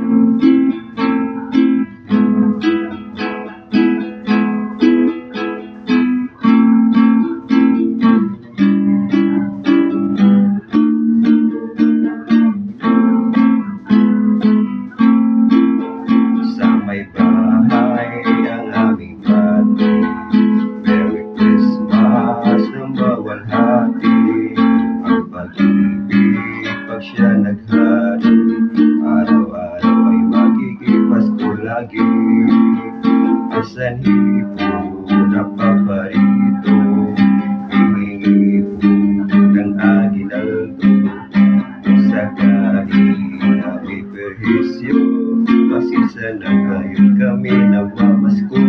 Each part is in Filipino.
Sa may bahay ang aming bati, Merry Christmas ng bawal hati. Ang pag-ibig pag siya naghari, araw-araw ay magiging Pasko lagi. Ang sanhipo na paborito, hihingi po ng aginaldo. Sa kahit kami perhisyo, pasisa na kayo kami nagmamasko.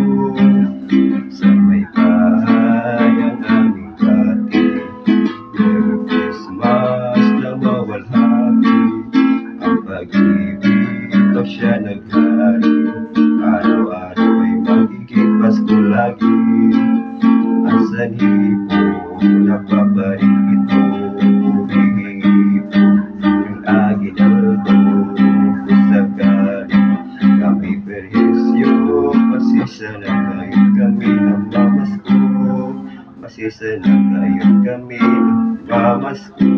Sa may bahay ang aming bati, Merry Christmas na mawalhati. Ang pag-ibig pag siya naghari, araw-araw ay magiging Pasko lagi. Ang sanhipo na paborito, hihingi po ng aginaldo. Sa kahit kami perhisyo, pasisa na kayo kami nagmamasko. Pasisa na kayo kami nagmamasko.